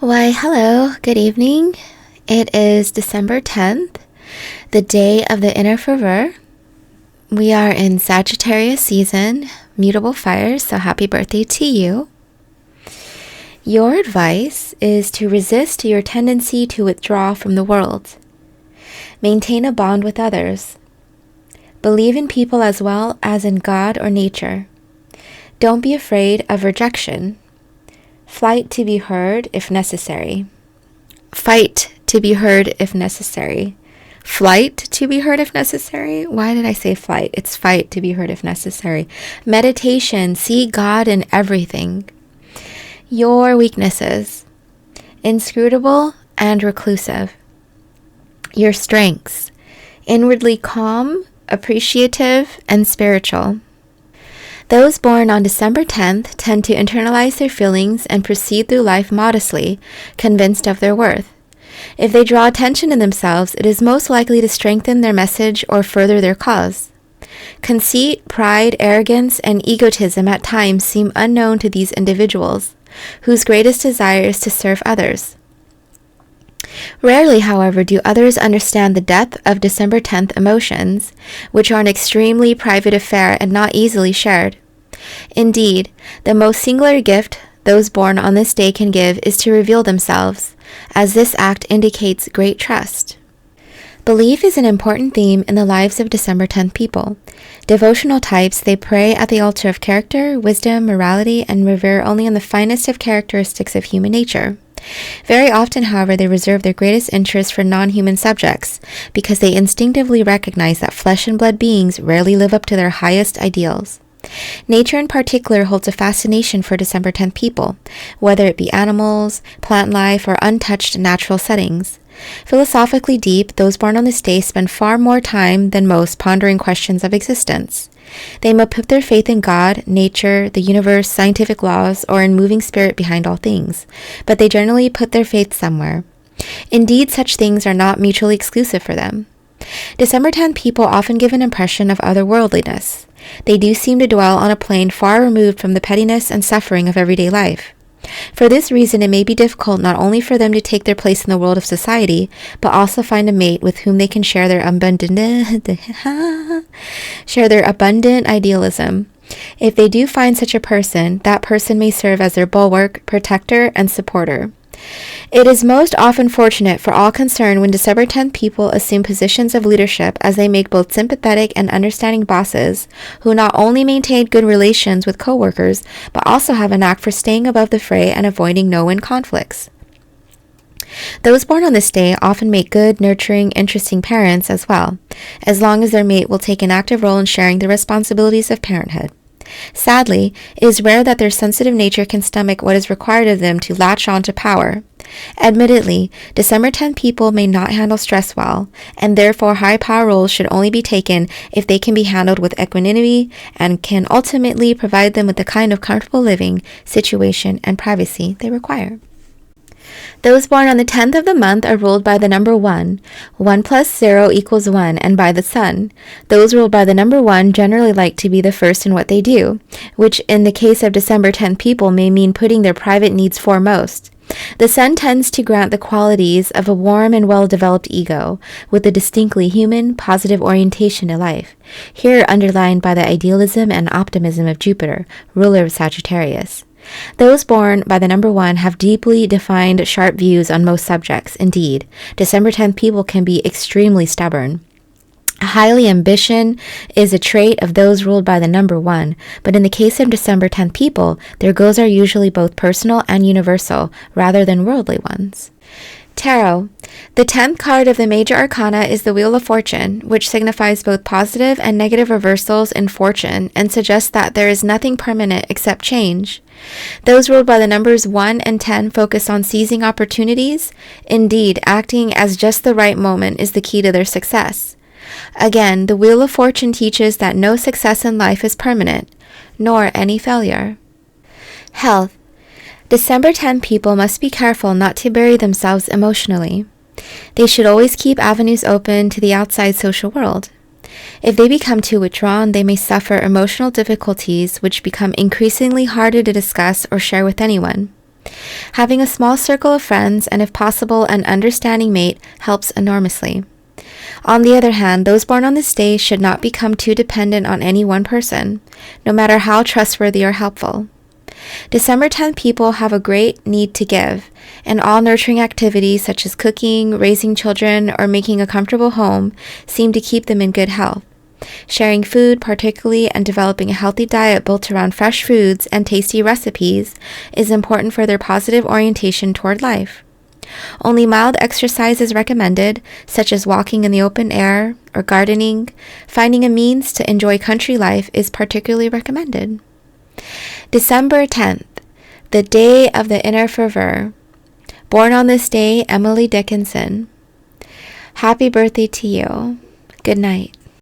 Why, hello, good evening. It is December 10th, the day of the inner fervor. We are in Sagittarius season, mutable fires, so happy birthday to you. Your advice is to resist your tendency to withdraw from the world. Maintain a bond with others. Believe in people as well as in God or nature. Don't be afraid of rejection. Flight to be heard if necessary. Fight to be heard if necessary. Flight to be heard if necessary? Why did I say flight? It's fight to be heard if necessary. Meditation. See God in everything. Your weaknesses. Inscrutable and reclusive. Your strengths. Inwardly calm, appreciative, and spiritual. Those born on December 10th tend to internalize their feelings and proceed through life modestly, convinced of their worth. If they draw attention to themselves, it is most likely to strengthen their message or further their cause. Conceit, pride, arrogance, and egotism at times seem unknown to these individuals, whose greatest desire is to serve others. Rarely, however, do others understand the depth of December 10th emotions, which are an extremely private affair and not easily shared. Indeed, the most singular gift those born on this day can give is to reveal themselves, as this act indicates great trust. Belief is an important theme in the lives of December 10th people. Devotional types, they pray at the altar of character, wisdom, morality, and revere only on the finest of characteristics of human nature. Very often, however, they reserve their greatest interest for non-human subjects, because they instinctively recognize that flesh and blood beings rarely live up to their highest ideals. Nature in particular holds a fascination for December 10th people, whether it be animals, plant life, or untouched natural settings. Philosophically deep, those born on this day spend far more time than most pondering questions of existence. They may put their faith in God, nature, the universe, scientific laws, or in moving spirit behind all things, but they generally put their faith somewhere. Indeed, such things are not mutually exclusive for them. December 10th people often give an impression of otherworldliness. They do seem to dwell on a plane far removed from the pettiness and suffering of everyday life. For this reason, it may be difficult not only for them to take their place in the world of society, but also find a mate with whom they can share their abundant idealism. If they do find such a person, that person may serve as their bulwark, protector, and supporter. It is most often fortunate for all concerned when December 10th people assume positions of leadership, as they make both sympathetic and understanding bosses who not only maintain good relations with coworkers, but also have a knack for staying above the fray and avoiding no-win conflicts. Those born on this day often make good, nurturing, interesting parents as well, as long as their mate will take an active role in sharing the responsibilities of parenthood. Sadly, it is rare that their sensitive nature can stomach what is required of them to latch on to power. Admittedly, December 10th people may not handle stress well, and therefore high power roles should only be taken if they can be handled with equanimity and can ultimately provide them with the kind of comfortable living, situation, and privacy they require. Those born on the 10th of the month are ruled by the number 1. 1 plus 0 equals 1, and by the sun. Those ruled by the number 1 generally like to be the first in what they do, which in the case of December 10th people may mean putting their private needs foremost. The sun tends to grant the qualities of a warm and well-developed ego, with a distinctly human, positive orientation to life, here underlined by the idealism and optimism of Jupiter, ruler of Sagittarius. Those born by the number 1 have deeply defined, sharp views on most subjects. Indeed, December 10th people can be extremely stubborn. Highly ambition is a trait of those ruled by the number 1, but in the case of December 10th people, their goals are usually both personal and universal, rather than worldly ones. Tarot. The 10th card of the major arcana is the Wheel of Fortune, which signifies both positive and negative reversals in fortune and suggests that there is nothing permanent except change. Those ruled by the numbers 1 and 10 focus on seizing opportunities. Indeed, acting as just the right moment is the key to their success. Again, the Wheel of Fortune teaches that no success in life is permanent, nor any failure. Health. December 10 people must be careful not to bury themselves emotionally. They should always keep avenues open to the outside social world. If they become too withdrawn, they may suffer emotional difficulties which become increasingly harder to discuss or share with anyone. Having a small circle of friends and, if possible, an understanding mate helps enormously. On the other hand, those born on this day should not become too dependent on any one person, no matter how trustworthy or helpful. December 10th people have a great need to give, and all nurturing activities such as cooking, raising children, or making a comfortable home seem to keep them in good health. Sharing food, particularly, and developing a healthy diet built around fresh foods and tasty recipes is important for their positive orientation toward life. Only mild exercise is recommended, such as walking in the open air or gardening. Finding a means to enjoy country life is particularly recommended. December 10th, the day of the inner fervor. Born on this day, Emily Dickenson. Happy birthday to you. Good night.